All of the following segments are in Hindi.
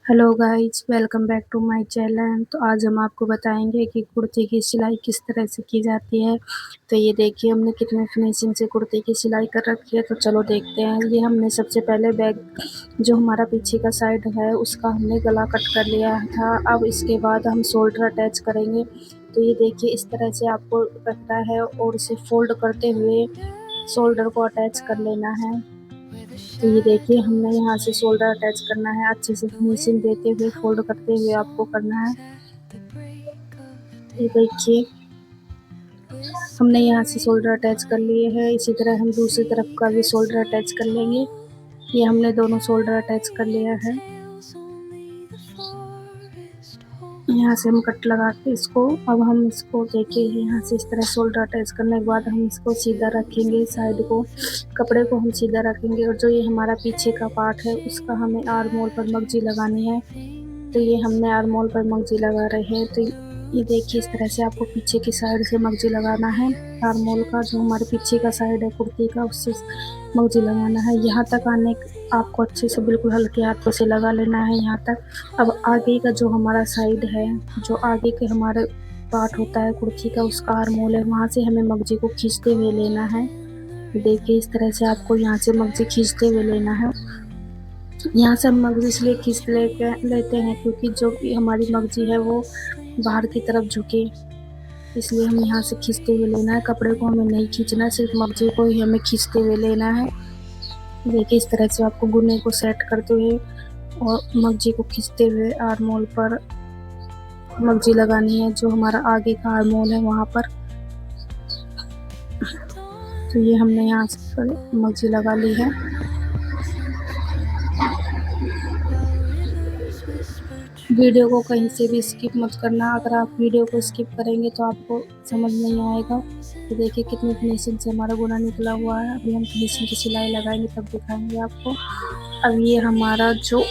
Hello guys, welcome back to my channel. तो आज हम आपको बताएंगे कि कुर्ती की सिलाई किस तरह से की जाती है। तो ये देखिए हमने कितने फिनिशिंग से कुर्ती की सिलाई कर रखी है। तो चलो देखते हैं। ये हमने सबसे पहले बैक जो हमारा पीछे का साइड है उसका हमने गला कट कर लिया था। अब इसके बाद हम शोल्डर अटैच करेंगे। तो ये देखिए इस तरह से आपको रखना है और इसे फोल्ड करते हुए शोल्डर को अटैच कर लेना है। तो ये देखिए हमने यहाँ से शोल्डर अटैच करना है, अच्छे से फिनिशिंग देते हुए फोल्ड करते हुए आपको करना है। ये देखिए हमने यहाँ से शोल्डर अटैच कर लिए हैं। इसी तरह हम दूसरी तरफ का भी शोल्डर अटैच कर लेंगे। ये हमने दोनों शोल्डर अटैच कर लिया है। यहाँ से हम कट लगा के इसको अब हम इसको देखिए यहाँ से इस तरह शोल्डर अटैच करने के बाद हम इसको सीधा रखेंगे। साइड को कपड़े को हम सीधा रखेंगे और जो ये हमारा पीछे का पार्ट है उसका हमें आर्म होल पर मगजी लगानी है। तो ये हमने आर्म होल पर मगजी लगा रहे हैं। तो ये देखिए इस तरह से आपको पीछे की साइड से मगजी लगाना है। आर्म होल का जो हमारे पीछे का साइड है कुर्ती का उससे मगजी लगाना है। यहाँ तक आने आपको अच्छे से बिल्कुल हल्के हाथों से लगा लेना है यहाँ तक। अब आगे का जो हमारा साइड है, जो आगे के हमारे पार्ट होता है कुर्ती का, उसका आर्म होल है, वहाँ से हमें मगजी को खींचते हुए लेना है। देखिए इस तरह से आपको यहाँ से मगजी खींचते हुए लेना है। यहाँ से हम मगजी इसलिए खींच लेते हैं क्योंकि जो भी हमारी मगजी है वो बाहर की तरफ झुके, इसलिए हम यहाँ से खींचते हुए लेना है। कपड़े को हमें नहीं खींचना, सिर्फ मगजी को ही हमें खींचते हुए लेना है। देखिए इस तरह से आपको गुने को सेट करते हुए और मगजी को खींचते हुए आर्म होल पर मगजी लगानी है, जो हमारा आगे का आर्म होल है वहाँ पर। तो ये हमने यहाँ से मगजी लगा ली है। वीडियो को कहीं से भी स्किप मत करना। अगर आप वीडियो को स्किप करेंगे तो आपको समझ नहीं आएगा। तो देखिए कितनी फिनिशिंग से हमारा गुना निकला हुआ है। अभी हम फिनिशिंग की सिलाई लगाएंगे तब दिखाएंगे आपको। अब ये हमारा जो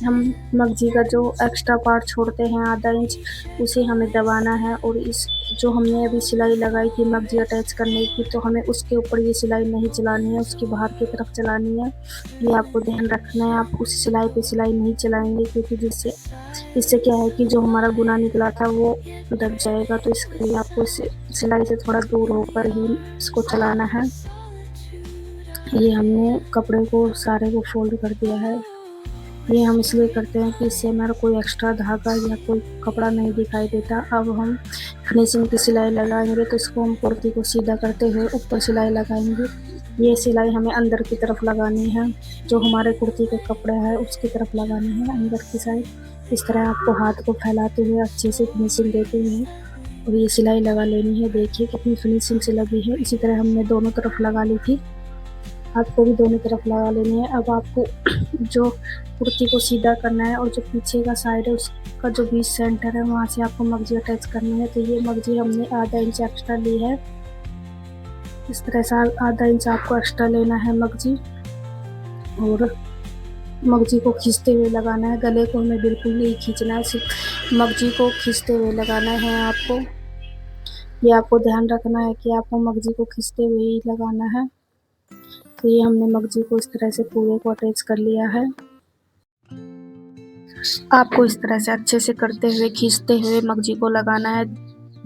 हम मगजी का जो एक्स्ट्रा पार्ट छोड़ते हैं आधा इंच, उसे हमें दबाना है। और इस जो हमने अभी सिलाई लगाई थी मगजी अटैच करने की, तो हमें उसके ऊपर ये सिलाई नहीं चलानी है, उसकी बाहर की तरफ चलानी है। ये आपको ध्यान रखना है। आप उस सिलाई पे सिलाई नहीं चलाएंगे क्योंकि इससे क्या है कि जो हमारा गुना निकला था वो दब जाएगा। तो इसके लिए आपको सिलाई से थोड़ा दूर होकर ही इसको चलाना है। ये हमने कपड़े को सारे को फोल्ड कर दिया है। ये हम इसलिए करते हैं कि इससे हमारा कोई एक्स्ट्रा धागा या कोई कपड़ा नहीं दिखाई देता। अब हम फिनिशिंग की सिलाई लगाएंगे तो इसको हम कुर्ती को सीधा करते हुए ऊपर सिलाई लगाएंगे। ये सिलाई हमें अंदर की तरफ लगानी है, जो हमारे कुर्ती के कपड़े हैं उसकी तरफ लगानी है, अंदर की साइड। इस तरह आपको हाथ को फैलाते हुए अच्छे से फिनिशिंग देते हुए और ये सिलाई लगा लेनी है। देखिए कितनी फिनिशिंग से लगी है। इसी तरह हमने दोनों तरफ लगा ली थी, आपको भी दोनों तरफ लगा लेनी है। अब आपको जो कुर्ती को सीधा करना है और जो पीछे का साइड है उसका जो बीच सेंटर है वहाँ से आपको मगजी अटैच करनी है। तो ये मगजी हमने आधा इंच एक्स्ट्रा ली है। इस तरह से आधा इंच आपको एक्स्ट्रा लेना है मगजी और मगजी को खींचते हुए लगाना है। गले को हमें बिल्कुल नहीं खींचना है, सिर्फ मगजी को खींचते हुए लगाना है आपको। ये आपको ध्यान रखना है कि आपको मगजी को खींचते हुए ही लगाना है। तो ये हमने मगजी को इस तरह से पूरे को अटैच कर लिया है। आपको इस तरह से अच्छे से करते हुए खींचते हुए मगजी को लगाना है।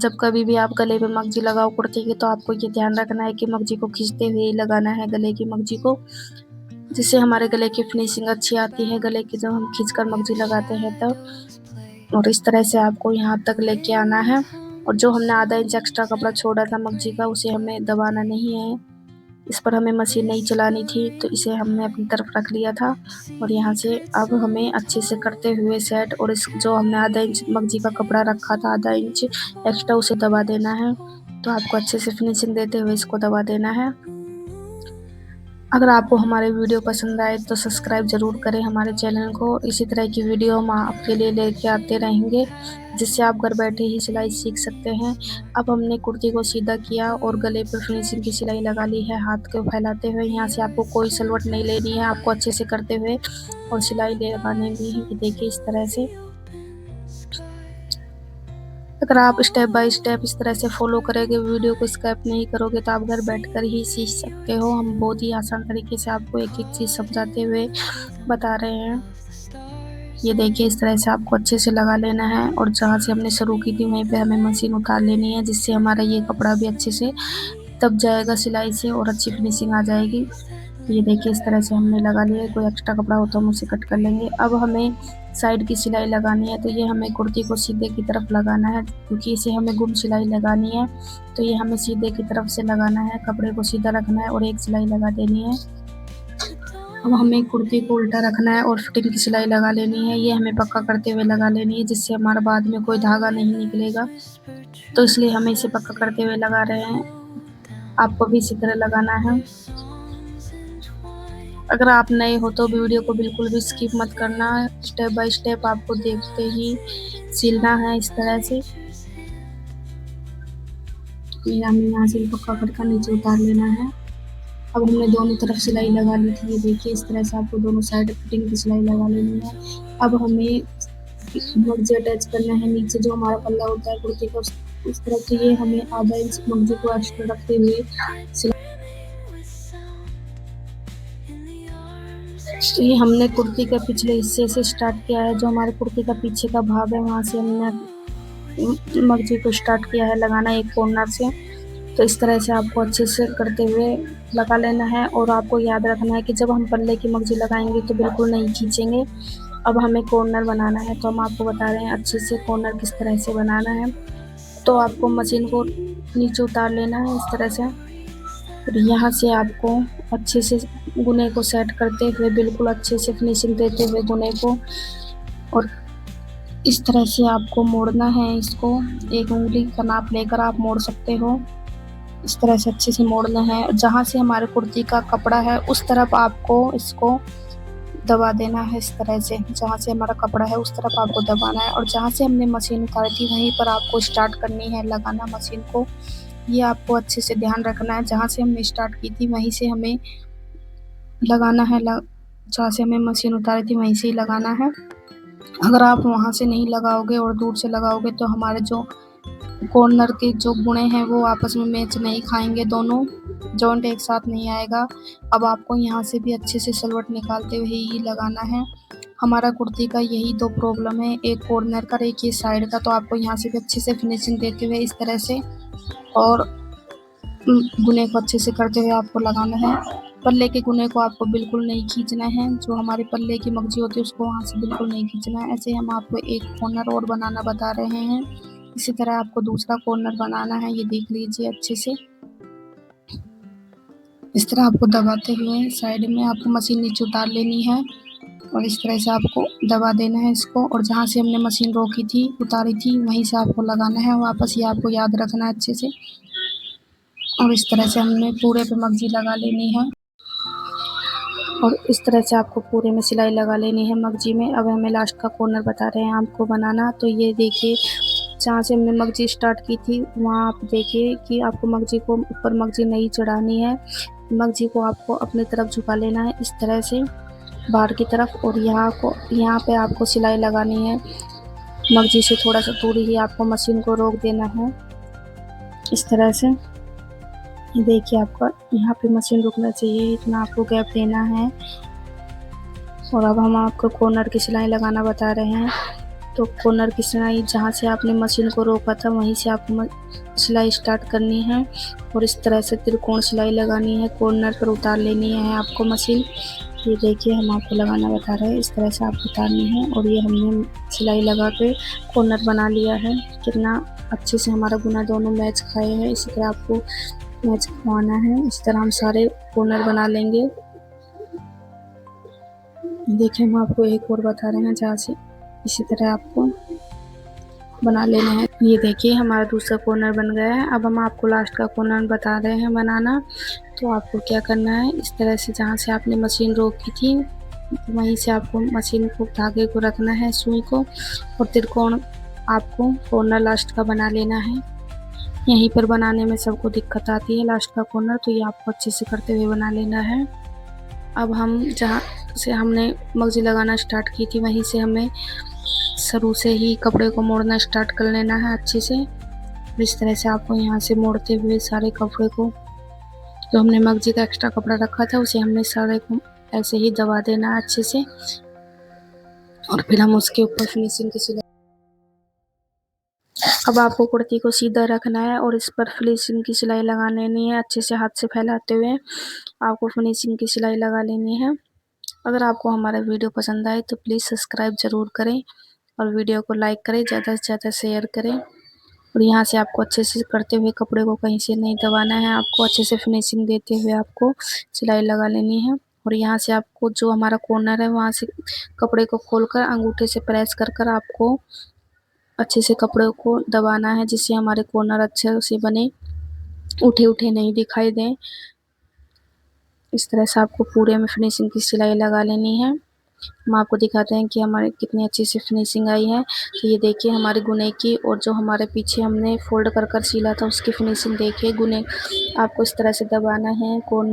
जब कभी भी आप गले पे मगजी लगाओ कुर्ती की, तो आपको ये ध्यान रखना है कि मगजी को खींचते हुए ही लगाना है गले की मगजी को, जिससे हमारे गले की फिनिशिंग अच्छी आती है। गले की जब हम खींचकर मगजी लगाते हैं तब। और इस तरह से आपको यहाँ तक लेके आना है। और जो हमने आधा इंच एक्स्ट्रा कपड़ा छोड़ा था मगजी का, उसे हमें दबाना नहीं है। इस पर हमें मशीन नहीं चलानी थी, तो इसे हमने अपनी तरफ रख लिया था। और यहाँ से अब हमें अच्छे से करते हुए सेट और इस जो हमने आधा इंच मगजी का कपड़ा रखा था आधा इंच एक्स्ट्रा, उसे दबा देना है। तो आपको अच्छे से फिनिशिंग देते हुए इसको दबा देना है। अगर आपको हमारे वीडियो पसंद आए तो सब्सक्राइब ज़रूर करें हमारे चैनल को। इसी तरह की वीडियो हम आपके लिए लेके आते रहेंगे, जिससे आप घर बैठे ही सिलाई सीख सकते हैं। अब हमने कुर्ती को सीधा किया और गले पर फिनिशिंग की सिलाई लगा ली है हाथ को फैलाते हुए। यहाँ से आपको कोई सलवट नहीं लेनी है, आपको अच्छे से करते हुए और सिलाई लगाने भी है। देखिए इस तरह से अगर आप स्टेप बाय स्टेप इस तरह से फॉलो करेंगे, वीडियो को स्किप नहीं करोगे, तो आप घर बैठकर ही सीख सकते हो। हम बहुत ही आसान तरीके से आपको एक एक चीज़ समझाते हुए बता रहे हैं। ये देखिए इस तरह से आपको अच्छे से लगा लेना है और जहाँ से हमने शुरू की थी वहीं पे हमें मशीन उतार लेनी है, जिससे हमारा ये कपड़ा भी अच्छे से दब जाएगा सिलाई से और अच्छी फिनिशिंग आ जाएगी। ये देखिए इस तरह से हमने लगा लिया। कोई एक्स्ट्रा कपड़ा हो तो हम उसे कट कर लेंगे। अब हमें साइड की सिलाई लगानी है, तो ये हमें कुर्ती को सीधे की तरफ लगाना है, क्योंकि इसे हमें गुम सिलाई लगानी है। तो ये हमें सीधे की तरफ से लगाना है, कपड़े को सीधा रखना है और एक सिलाई लगा देनी है। अब हमें कुर्ती को उल्टा रखना है और फिटिंग की सिलाई लगा लेनी है। ये हमें पक्का करते हुए लगा लेनी है, जिससे हमारा बाद में कोई धागा नहीं निकलेगा। तो इसलिए हम इसे पक्का करते हुए लगा रहे हैं। आपको भी इसी तरह लगाना है। अगर आप नए हो तो वीडियो को बिल्कुल भी स्किप मत करना, स्टेप बाय स्टेप आपको देखते ही सिलना है इस तरह से। ये हमें यहाँ से पक्का करके नीचे उतार लेना है। अब हमने दोनों तरफ सिलाई लगा ली थी। ये देखिए इस तरह से आपको दोनों साइड फिटिंग की सिलाई लगा लेनी है। अब हमें मगजी अटैच करना है, नीचे जो हमारा पल्ला होता है कुर्ती का उस तरफ। तो ये हमें आधा इंच मगजी को एक्स्ट्रा रखते हुए तो ये हमने कुर्ती के पिछले हिस्से से स्टार्ट किया है। जो हमारे कुर्ती का पीछे का भाग है वहाँ से हमने मगजी को स्टार्ट किया है लगाना एक कॉर्नर से। तो इस तरह से आपको अच्छे से करते हुए लगा लेना है। और आपको याद रखना है कि जब हम पल्ले की मगजी लगाएंगे तो बिल्कुल नहीं खींचेंगे। अब हमें कॉर्नर बनाना है, तो हम आपको बता रहे हैं अच्छे से कॉर्नर किस तरह से बनाना है। तो आपको मशीन को नीचे उतार लेना है इस तरह से और यहाँ से आपको अच्छे से गुने को सेट करते हुए बिल्कुल अच्छे से फिनिशिंग देते हुए गुने को, और इस तरह से आपको मोड़ना है इसको। एक उंगली का नाप लेकर आप मोड़ सकते हो। इस तरह से अच्छे से मोड़ना है। जहाँ से हमारे कुर्ती का कपड़ा है उस तरफ आपको इसको दबा देना है इस तरह से। जहाँ से हमारा कपड़ा है उस तरफ आपको दबाना है और जहाँ से हमने मशीन उतारी थी वहीं पर आपको स्टार्ट करनी है लगाना मशीन को। ये आपको अच्छे से ध्यान रखना है। जहाँ से हमने स्टार्ट की थी वहीं से हमें लगाना है। जहाँ से हमें मशीन उतारी थी वहीं से ही लगाना है। अगर आप वहाँ से नहीं लगाओगे और दूर से लगाओगे तो हमारे जो कॉर्नर के जो गुणे हैं वो आपस में मैच नहीं खाएंगे, दोनों जॉइंट एक साथ नहीं आएगा। अब आपको यहाँ से भी अच्छे से सलवट निकालते हुए ही लगाना है। हमारा कुर्ती का यही दो प्रॉब्लम है, एक कॉर्नर का एक ये साइड का। तो आपको यहाँ से भी अच्छे से फिनिशिंग देते हुए इस तरह से और गुने को अच्छे से करते हुए आपको लगाना है। पल्ले के गुने को आपको बिल्कुल नहीं खींचना है। जो हमारे पल्ले की मगजी होती है उसको वहाँ से बिल्कुल नहीं खींचना है। ऐसे हम आपको एक कॉर्नर और बनाना बता रहे हैं। इसी तरह आपको दूसरा कॉर्नर बनाना है। ये देख लीजिए अच्छे से। इस तरह आपको दबाते हुए साइड में आपको मशीन नीचे उतार लेनी है और इस तरह से आपको दबा देना है इसको। और जहाँ से हमने मशीन रोकी थी उतारी थी वहीं से आपको लगाना है वापस। ये आपको याद रखना है अच्छे से। और इस तरह से हमने पूरे पे मगजी लगा लेनी है और इस तरह से आपको पूरे में सिलाई लगा लेनी है मगजी में। अब हमें लास्ट का कॉर्नर बता रहे हैं आपको बनाना। तो ये देखिए जहाँ से हमने मगजी स्टार्ट की थी वहाँ आप देखिए कि आपको मगजी को ऊपर मगजी नहीं चढ़ानी है। मगजी को आपको अपनी तरफ झुका लेना है इस तरह से बाहर की तरफ, और यहाँ पे आपको सिलाई लगानी है। मगजी से थोड़ा सा दूर ही आपको मशीन को रोक देना है इस तरह से। देखिए आपका यहाँ पे मशीन रुकना चाहिए, इतना आपको गैप देना है। और अब हम आपको कॉर्नर की सिलाई लगाना बता रहे हैं। तो कॉर्नर की सिलाई जहाँ से आपने मशीन को रोका था वहीं से आपको सिलाई स्टार्ट करनी है और इस तरह से त्रिकोण सिलाई लगानी है। कॉर्नर पर उतार लेनी है आपको मशीन। ये देखिए हम आपको लगाना बता रहे हैं, इस तरह से आपको उतारनी है। और ये हमने सिलाई लगा के कॉर्नर बना लिया है। कितना अच्छे से हमारा गुना दोनों मैच खाए हैं। इसी तरह आपको मैच करवाना है। इस तरह हम सारे कॉर्नर बना लेंगे। देखिए हम आपको एक और बता रहे हैं जहाँ से इसी तरह आपको बना लेना है। ये देखिए हमारा दूसरा कॉर्नर बन गया है। अब हम आपको लास्ट का कॉर्नर बता रहे हैं बनाना। तो आपको क्या करना है, इस तरह से जहाँ से आपने मशीन रोकी थी वहीं से आपको मशीन को धागे को रखना है, सुई को, और त्रिकोण आपको कॉर्नर लास्ट का बना लेना है। यहीं पर बनाने में सबको दिक्कत आती है लास्ट का कॉर्नर, तो ये आपको अच्छे से करते हुए बना लेना है। अब हम जहाँ से हमने मगजी लगाना स्टार्ट की थी वहीं से हमें शुरू से ही कपड़े को मोड़ना स्टार्ट कर लेना है अच्छे से। इस तरह से आपको यहाँ से मोड़ते हुए सारे कपड़े को, जो हमने मगजी का एक्स्ट्रा कपड़ा रखा था उसे हमने सारे को ऐसे ही दबा देना है अच्छे से। और फिर हम उसके ऊपर फिनिशिंग की सिलाई। अब आपको कुर्ती को सीधा रखना है और इस पर फिनिशिंग की सिलाई लगा लेनी है। अच्छे से हाथ से फैलाते हुए आपको फिनिशिंग की सिलाई लगा लेनी है। अगर आपको हमारा वीडियो पसंद आए तो प्लीज़ सब्सक्राइब ज़रूर करें और वीडियो को लाइक करें, ज़्यादा से ज़्यादा शेयर करें। और यहाँ से आपको अच्छे से करते हुए कपड़े को कहीं से नहीं दबाना है, आपको अच्छे से फिनिशिंग देते हुए आपको सिलाई लगा लेनी है। और यहाँ से आपको जो हमारा कॉर्नर है वहाँ से कपड़े को खोलकर अंगूठे से प्रेस कर कर आपको अच्छे से कपड़े को दबाना है, जिससे हमारे कॉर्नर अच्छे से बने, उठे उठे नहीं दिखाई दें। इस तरह से आपको पूरे में फिनिशिंग की सिलाई लगा लेनी है। हम आपको दिखाते हैं कि हमारे कितनी अच्छी सी फिनिशिंग आई है। तो ये देखिए हमारे गुने की, और जो हमारे पीछे हमने फोल्ड कर कर सिला था उसकी फिनिशिंग देखिए। गुने आपको इस तरह से दबाना है, कॉर्नर